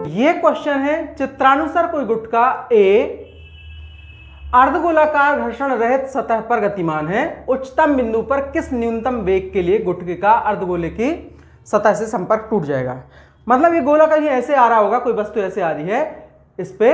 ये क्वेश्चन है, चित्रानुसार कोई गुटका ए अर्धगोलाकार घर्षण रहित सतह पर गतिमान है, उच्चतम बिंदु पर किस न्यूनतम वेग के लिए गुटके का अर्धगोले की सतह से संपर्क टूट जाएगा। मतलब ये गोला कहीं ऐसे आ रहा होगा, कोई वस्तु ऐसे आ रही है, इस पे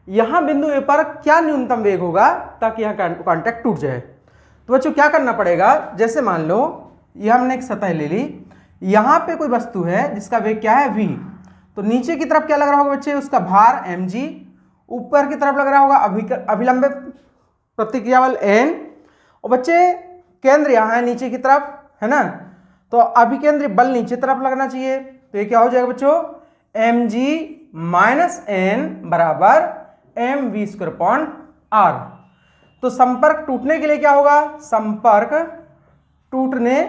यहां बिंदु ए पर क्या न्यूनतम वेग होगा ताकि यहां कांटेक्ट टूट जाए। तो बच्चों क्या करना पड़ेगा, जैसे मान लो ये हमने एक सतह ले ली, यहां पे कोई वस्तु है जिसका वेग क्या है v, तो नीचे की तरफ क्या लग रहा होगा बच्चे, उसका भार mg, ऊपर की तरफ लग रहा होगा अभिलंब प्रतिक्रिया बल n, और बच्चे केंद्र यहाँ है नीचे की तरफ, है ना, तो अभिकेंद्री बल नीचे तरफ लगना चाहिए। तो ये क्या हो जाएगा बच्चों, mg माइनस n बराबर mv²/r। तो संपर्क टूटने के लिए क्या होगा, संपर्क टूटने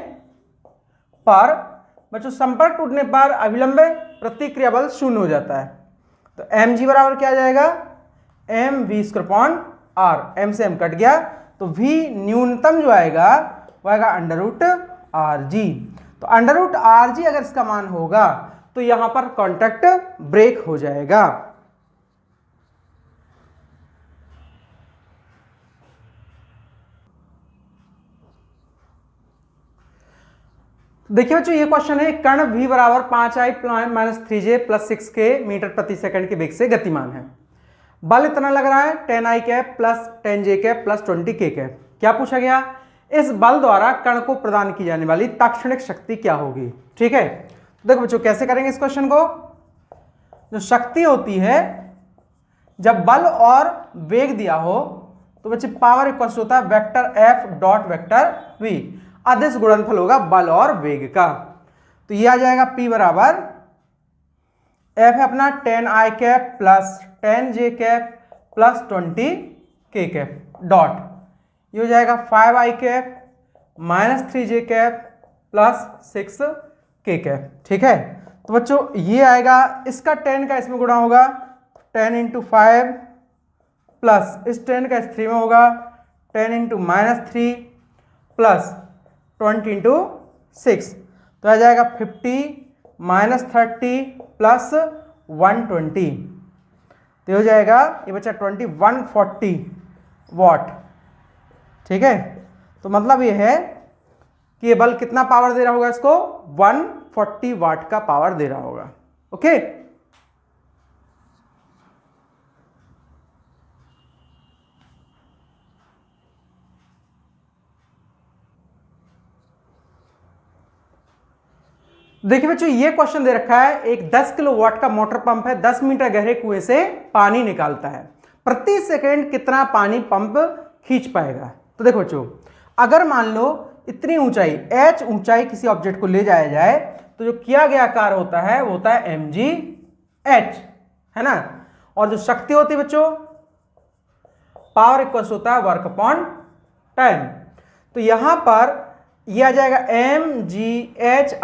पर बच्चों, संपर्क टूटने पर अभिलंब प्रतिक्रिया बल 0 हो जाता है। तो mg बराबर क्या आ जाएगा, mv²/r, m से m कट गया, तो v न्यूनतम जो आएगा वो आएगा √rg। तो √rg अगर इसका मान होगा तो यहां पर कांटेक्ट ब्रेक हो जाएगा। देखिए बच्चों, ये क्वेश्चन है, कण v बराबर 5i - 3j + 6k मीटर प्रति सेकंड के वेग से गतिमान है, बल इतना लग रहा है 10i cap plus 10j cap plus 20k cap. क्या पूछा गया, इस बल द्वारा कण को प्रदान की जाने वाली तात्क्षणिक शक्ति क्या होगी। ठीक है, तो देखो बच्चों कैसे करेंगे इस क्वेश्चन को। जो शक्ति होती है जब बल और वेग दिया हो तो बच्चे पावर इक्वल होता है vector F dot vector v, अदिश गुणनफल होगा बल और वेग का। तो ये आ जाएगा P बराबर F है अपना 10i cap plus 10j cap plus 20k cap dot, ये हो जाएगा 5i cap minus 3j cap plus 6k cap. ठीक है, तो बच्चों ये आएगा, इसका 10 का इसमें गुणा होगा 10 × 5 प्लस इस 10 का इस 3 में होगा 10 × -3 प्लस 20 × 6, तो आ जाएगा 50 - 30 प्लस 120, तो हो जाएगा ये बच्चा 140 वाट। ठीक है, तो मतलब ये है कि ये बल कितना पावर दे रहा होगा, इसको 140 वाट का पावर दे रहा होगा। ओके, देखिए बच्चों, ये क्वेश्चन दे रखा है, एक 10 किलोवाट का मोटर पंप है, 10 मीटर गहरे कुएं से पानी निकालता है, प्रति सेकंड कितना पानी पंप खींच पाएगा। तो देखो बच्चों, अगर मान लो इतनी ऊंचाई h ऊंचाई किसी ऑब्जेक्ट को ले जाया जाए तो जो किया गया कार्य होता है वो होता है mgh, है ना, और जो शक्ति होती है बच्चों पावर इक्वल होता है वर्क/टाइम। तो यहां पर यह आ जाएगा mgh/t,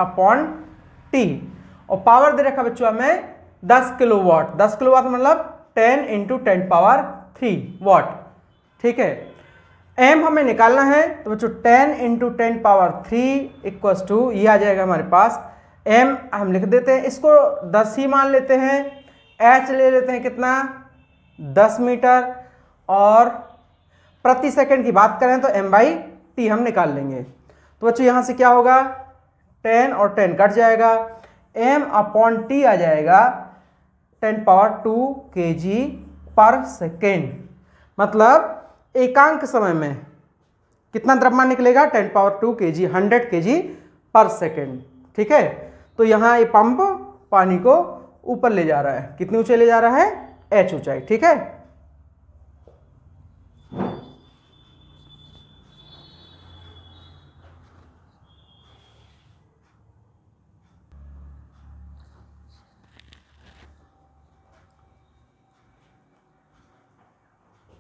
और पावर दे रखा बच्चों हमें 10 किलोवाट, 10 किलोवाट मतलब 10 × 10³ वाट। ठीक है, m हमें निकालना है, तो बच्चों 10 × 10³ इक्वल्स टू ये आ जाएगा हमारे पास, m हम लिख देते हैं, इसको 10 ही मान लेते हैं, h ले लेते हैं कितना 10 मीटर, और प्रति सेकंड की बात करें तो m/t हम निकाल लेंगे। तो बच्चों यहाँ से क्या होगा, 10 और 10 कट जाएगा, m/t आ जाएगा 10⁻² kg/सेकेंड, मतलब एकांक समय में कितना द्रव्यमान निकलेगा 10⁻² kg, 100 kg/सेकेंड। ठीक है, तो यहाँ ये पंप पानी को ऊपर ले जा रहा है, कितनी ऊंचाई ले जा रहा है, h ऊंचाई। ठीक है,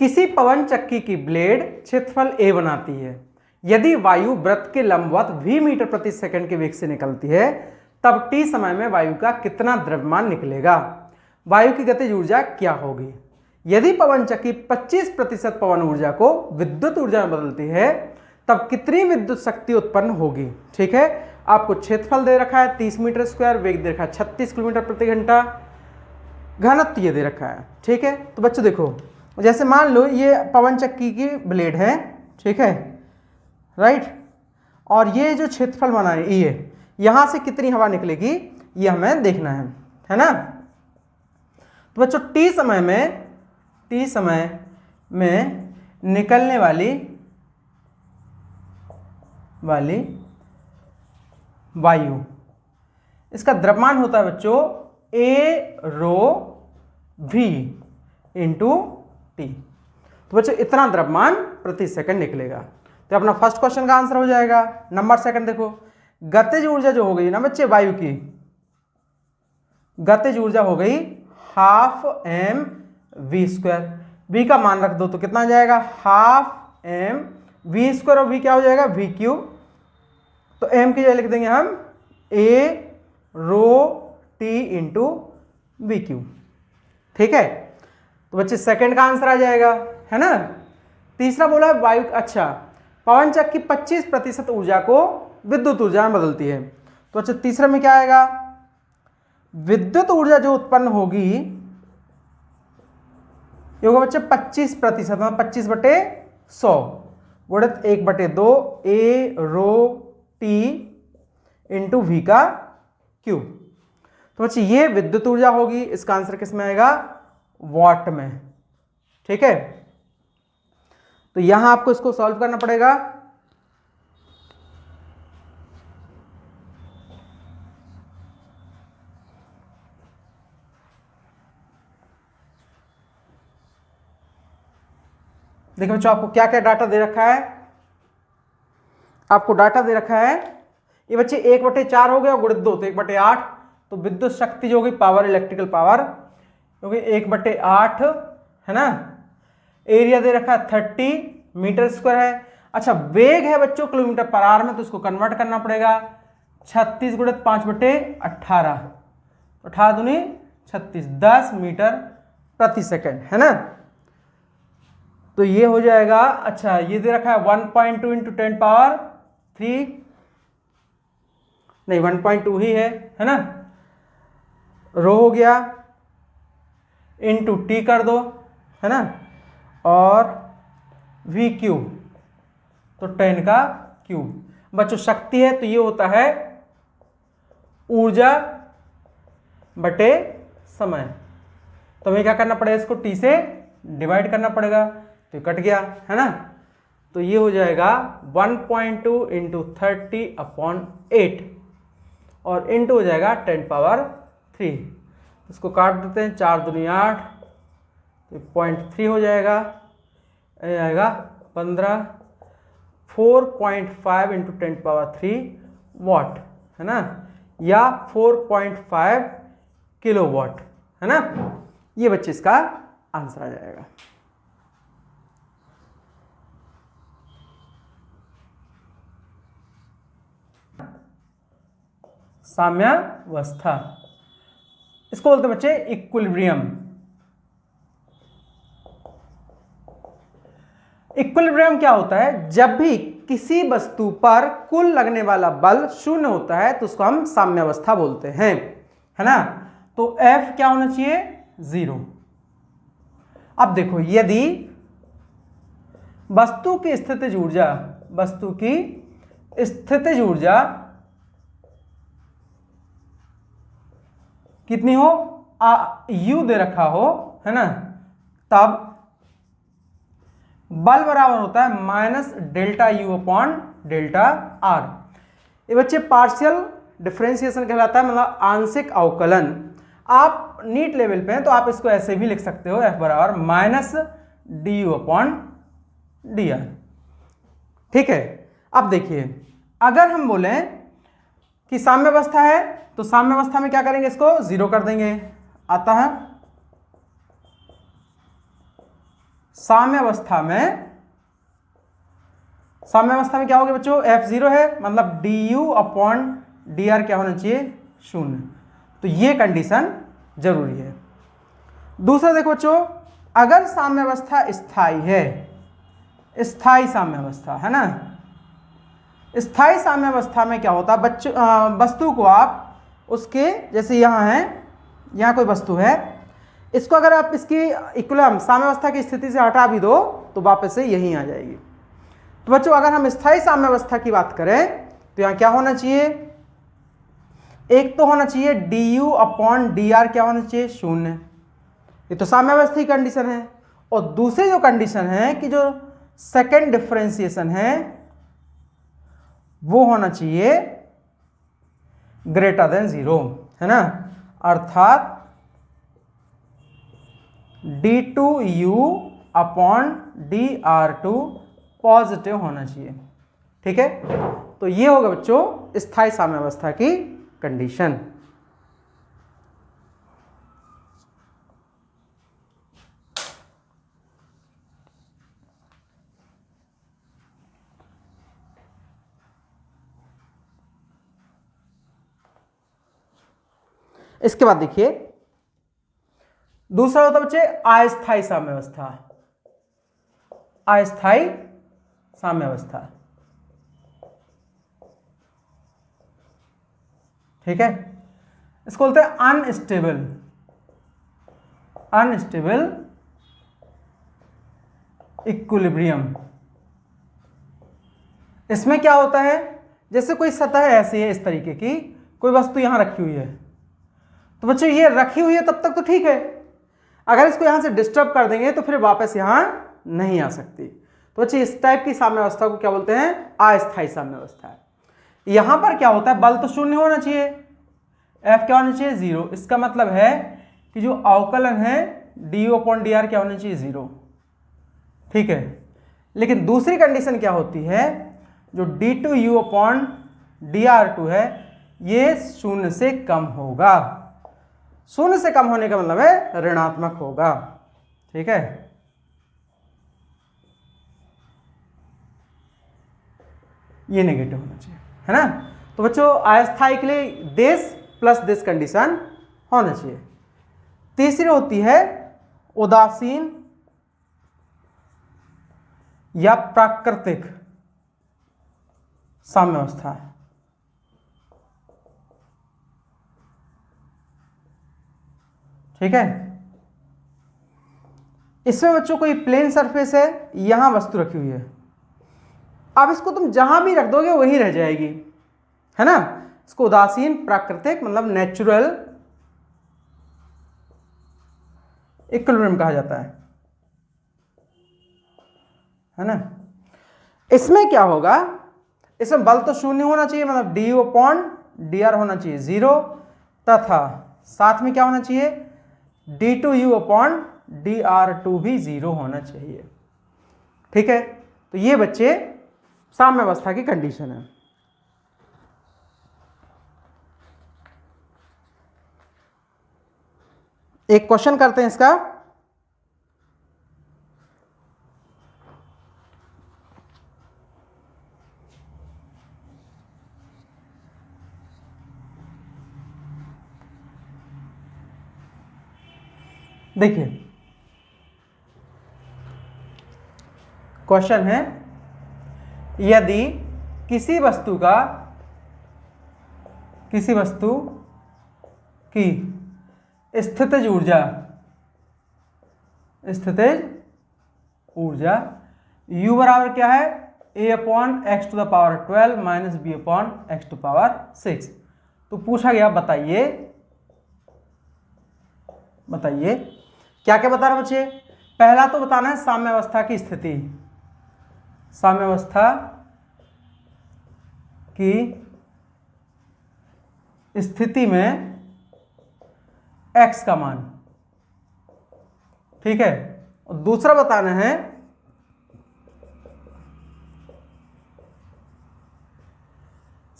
किसी पवन चक्की की ब्लेड क्षेत्रफल a बनाती है, यदि वायु वृत्त के लंबवत v मीटर प्रति सेकंड के वेग से निकलती है तब t समय में वायु का कितना द्रव्यमान निकलेगा, वायु की गतिज ऊर्जा क्या होगी। यदि पवन चक्की 25% पवन ऊर्जा को विद्युत ऊर्जा में बदलती है तब कितनी विद्युत शक्ति उत्पन्न होगी। ठीक है, आपको क्षेत्रफल दे रखा है 30 मीटर स्क्वायर, वेग दे रखा है 36 किलोमीटर प्रति घंटा, घनत्व ये दे रखा है, ठीक है। तो बच्चों देखो, जैसे मान लो ये पवन चक्की की ब्लेड है, ठीक है, राइट, और ये जो क्षेत्रफल बना है ये, यहां से कितनी हवा निकलेगी ये हमें देखना है ना। तो बच्चों टी समय में निकलने वाली वायु, इसका द्रव्यमान होता है बच्चों A rho V into t. तो बच्चों इतना द्रव्यमान प्रति सेकंड निकलेगा। तो अपना फर्स्ट क्वेश्चन का आंसर हो जाएगा। नंबर सेकंड देखो, गतिज ऊर्जा जो हो गई ना बच्चे वायु की, गतिज ऊर्जा हो गई 12 mv²। v का मान रख दो तो कितना आ जाएगा 12 mv², और v क्या हो जाएगा v³। तो m की जगह लिख देंगे हम A rho T into v³, ठीक है। तो बच्चे सेकंड का आंसर आ जाएगा, है ना। तीसरा बोला है वायु, अच्छा, पवन चक्की 25% ऊर्जा को विद्युत ऊर्जा में बदलती है। तो अच्छा तीसरे में क्या आएगा, विद्युत ऊर्जा जो उत्पन्न होगी ये होगा बच्चे 25%, 25/100 गुणित 1/2 A rho T into v का क्यूब। तो बच्चे ये विद्युत ऊर्जा होगी, इसका आंसर किस में आएगा वॉट में, ठीक है। तो यहां आपको इसको सॉल्व करना पड़ेगा। देखो बच्चों आपको क्या क्या डाटा दे रखा है, आपको डाटा दे रखा है ये बच्चे 1/4 हो गया गुणित 2 तो 1/8। तो विद्युत शक्ति जो होगी पावर, इलेक्ट्रिकल पावर क्योंकि 1/8 है ना। एरिया दे रखा है 30 मीटर स्क्वायर है। अच्छा वेग है बच्चों किलोमीटर पर आवर में, तो इसको कन्वर्ट करना पड़ेगा 36 गुणित 5/18, 18 दूनी 36, 10 मीटर प्रति सेकंड, है ना। तो ये हो जाएगा, अच्छा ये दे रखा है 1.2 इंटू 10⁻3, नहीं 1.2 ही है ना। रो हो गया इंटू टी कर दो, है ना, और v³ तो 10 का क्यूब। बच्चों शक्ति है तो ये होता है ऊर्जा बटे समय। तो हमें क्या करना पड़ेगा, इसको t से डिवाइड करना पड़ेगा, तो कट गया, है ना। तो ये हो जाएगा 1.2 इंटू 30/8 और इंटू हो जाएगा 10⁻3। इसको काट देते हैं, 4 दूनी 8, तो 0.3 हो जाएगा, ये आएगा 15, 4.5 इंटू 10⁻3 वॉट, है ना, या 4.5 किलोवाट, है ना। ये बच्चे इसका आंसर आ जाएगा। साम्यावस्था, इसको बोलते हैं बच्चे इक्विलिब्रियम। इक्विलिब्रियम क्या होता है, जब भी किसी वस्तु पर कुल लगने वाला बल शून्य होता है तो उसको हम साम्यावस्था बोलते हैं, है ना। तो F क्या होना चाहिए 0। अब देखो यदि वस्तु की स्थितिज ऊर्जा कितनी हो, U दे रखा हो, है ना, तब बल बराबर होता है -ΔU/ΔR। ये बच्चे पार्शियल डिफरेंशिएशन कहलाता है, मतलब आंशिक अवकलन। आप नीट लेवल पे हैं तो आप इसको ऐसे भी लिख सकते हो, F बराबर -DU/DR, ठीक है। अब देखिए अगर हम बोलें कि साम्यावस्था है तो साम्यावस्था में क्या करेंगे, इसको 0 कर देंगे। आता है साम्यावस्था में क्या होगा बच्चों, F0 है, मतलब DU/DR क्या होना चाहिए 0। तो ये कंडीशन जरूरी है। दूसरा देखो बच्चों, अगर साम्यावस्था स्थायी है, स्थायी साम्यावस्था है ना, स्थायी साम्यावस्था में क्या होता है बच्चों, वस्तु को आप उसके जैसे यहाँ है, यहाँ कोई वस्तु है, इसको अगर आप इसकी इक्विलिब्रियम साम्यावस्था की स्थिति से हटा भी दो तो वापस से यहीं आ जाएगी। तो बच्चों अगर हम स्थायी साम्यावस्था की बात करें तो यहाँ क्या होना चाहिए, एक तो होना चाहिए du/dr क्या होना चाहिए, 0। ये तो साम्यावस्था की कंडीशन है। और दूसरी जो कंडीशन है कि जो सेकेंड डिफरेंशिएशन है वो होना चाहिए ग्रेटर देन 0, है ना, अर्थात d2u/dr2 पॉजिटिव होना चाहिए। ठीक है, तो ये होगा बच्चों स्थायी साम्यावस्था की कंडीशन। इसके बाद देखिए दूसरा होता है बच्चे अस्थायी साम्यावस्था। अस्थायी साम्यावस्था, ठीक है, इसको बोलते हैं अनस्टेबल इक्विलिब्रियम। इसमें क्या होता है, जैसे कोई सतह ऐसी है इस तरीके की, कोई वस्तु यहां रखी हुई है, तो बच्चों ये रखी हुई है तब तक तो ठीक है, अगर इसको यहां से डिस्टर्ब कर देंगे तो फिर वापस यहां नहीं आ सकती। तो बच्चे इस टाइप की साम्यावस्था को क्या बोलते हैं, अस्थायी साम्यावस्था है। यहां पर क्या होता है, बल तो शून्य होना चाहिए, F क्या होना चाहिए, 0। इसका मतलब है कि जो अवकलन है du/dr क्या होना चाहिए, 0। ठीक है, लेकिन दूसरी कंडीशन क्या होती है, जो d2u/dr2 है ये 0 से कम होगा। 0 से कम होने का मतलब है ऋणात्मक होगा। ठीक है, ये नेगेटिव होना चाहिए, है ना। तो बच्चों अस्थायी के लिए दिस प्लस दिस कंडीशन होना चाहिए। तीसरी होती है उदासीन या प्राकृतिक साम्यावस्था। ठीक है, इसमें बच्चों कोई प्लेन सरफेस है, यहां वस्तु रखी हुई है, अब इसको तुम जहां भी रख दोगे वही रह जाएगी, है ना। इसको उदासीन प्राकृतिक मतलब नेचुरल इक्विलिब्रियम कहा जाता है ना। इसमें क्या होगा, इसमें बल तो शून्य होना चाहिए, मतलब du/dr होना चाहिए 0, तथा साथ में क्या होना चाहिए, d2u/dr2 भी 0 होना चाहिए। ठीक है, तो ये बच्चे साम्यावस्था की कंडीशन है। एक क्वेश्चन करते हैं इसका, देखिए क्वेश्चन है, यदि किसी वस्तु की स्थितिज ऊर्जा u बराबर क्या है, a/x⁻12 - b/x⁻6। तो पूछा गया बताइए क्या क्या बता रहा बच्चे, पहला तो बताना है साम्यावस्था की स्थिति, साम्यावस्था की स्थिति में x का मान। ठीक है, और दूसरा बताना है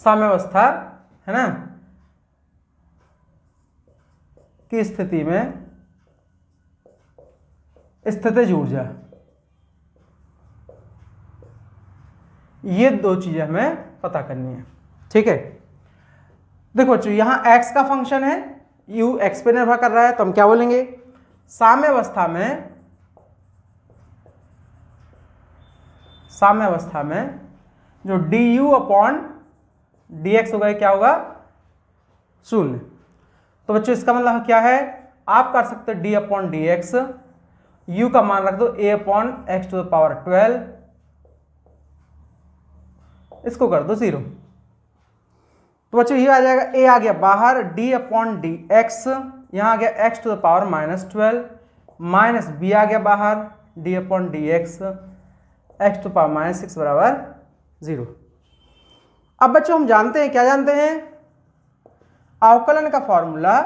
साम्यावस्था, है ना, की स्थिति में स्थितिज ऊर्जा। ये दो चीजें हमें पता करनी है। ठीक है, देखो बच्चों यहां x का फंक्शन है, u x पे निर्भर कर रहा है, तो हम क्या बोलेंगे, साम्यावस्था में जो du/dx होगा क्या होगा, 0। तो बच्चों इसका मतलब क्या है, आप कर सकते हो d/dx, u का मान रख दो a/x⁻12, इसको कर दो 0। तो बच्चों ये आ जाएगा, a आ गया बाहर, d/dx यहां आ गया x⁻−12 माइनस b आ गया बाहर d/dx x⁻−6 बराबर 0। अब बच्चों हम जानते हैं, क्या जानते हैं, अवकलन का फॉर्मूला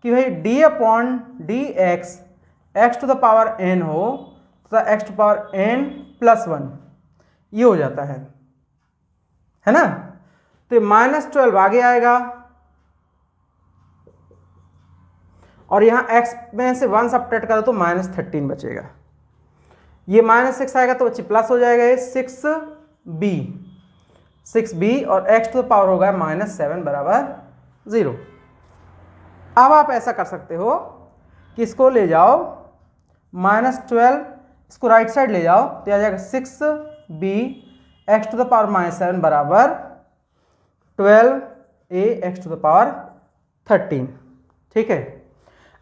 कि भाई d/dx x⁻n हो तो x⁻n+1 ये हो जाता है ना। तो -12 आगे आएगा और यहां x में से 1 सब्ट्रैक्ट करो तो -13 बचेगा। ये -6 आएगा तो बच्चे प्लस हो जाएगा, ये 6b और x टू द पावर होगा -7 बराबर 0। अब आप ऐसा कर सकते हो कि इसको ले जाओ -12, इसको राइट साइड ले जाओ तो आ जाएगा 6b x to the power -7 बराबर 12a x to the power 13। ठीक है।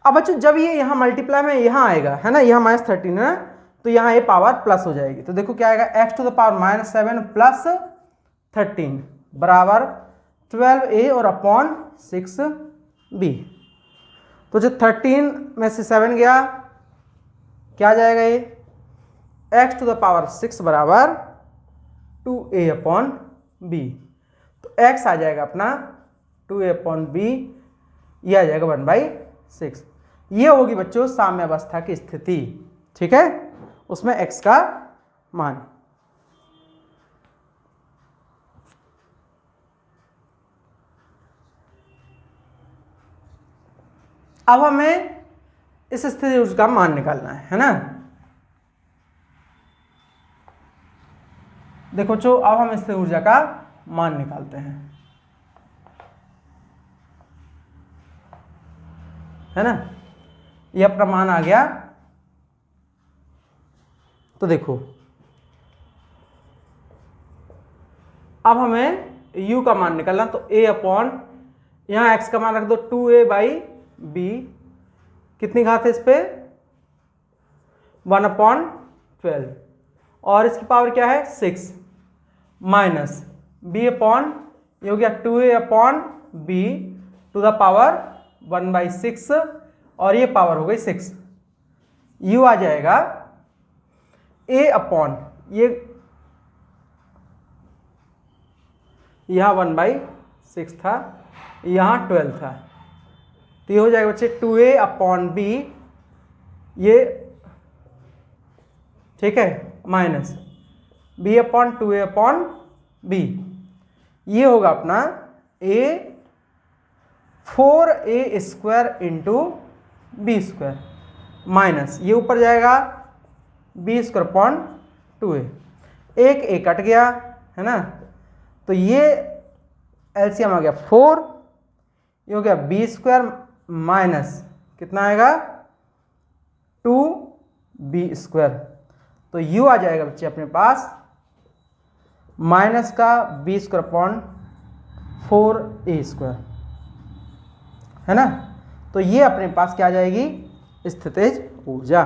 अब बच्चों जब ये यहाँ मल्टीप्लाई में यहाँ आएगा है ना, यहाँ -13 है ना, तो यहाँ ये पावर प्लस हो जाएगी। तो देखो क्या आएगा, x to the power -7 plus 13 बराबर 12a और अपॉन 6b। तो जो 13 में से 7 गया, क्या आ जाएगा ये, x टू द पावर 6 बराबर 2a अपॉन b। तो x आ जाएगा अपना 2a अपॉन b, ये आ जाएगा 1/6। ये होगी बच्चों साम्यावस्था की स्थिति। ठीक है, उसमें x का मान। अब हमें इस स्थिति ऊर्जा का मान निकालना है ना। देखो जो अब हम स्थिति ऊर्जा का मान निकालते हैं, है ना। ये अपना मान आ गया। तो देखो अब हमें u का मान निकालना, तो a अपॉन यहां x का मान रख दो 2a/b, कितनी घात है इस पे 1/12 और इसकी पावर क्या है 6 माइनस b अपॉन ये हो गया 2a upon b to the power 1/6 और ये पावर हो गई 6। u आ जाएगा a अपॉन ये यहां 1/6 था, यहां 12 था, तो ये हो जाएगा बच्चे 2a अपॉन b, ये ठीक है, minus b upon 2a upon b, ये होगा अपना a 4a² into b² minus ये ऊपर जाएगा b² अपॉन 2a, एक a कट गया है ना, तो ये एलसीएम आ गया 4, ये हो गया b² माइनस कितना आएगा 2b², तो u आ जाएगा बच्चे अपने पास माइनस का b² अपॉन 4a² है ना। तो ये अपने पास क्या आ जाएगी स्थितिज ऊर्जा।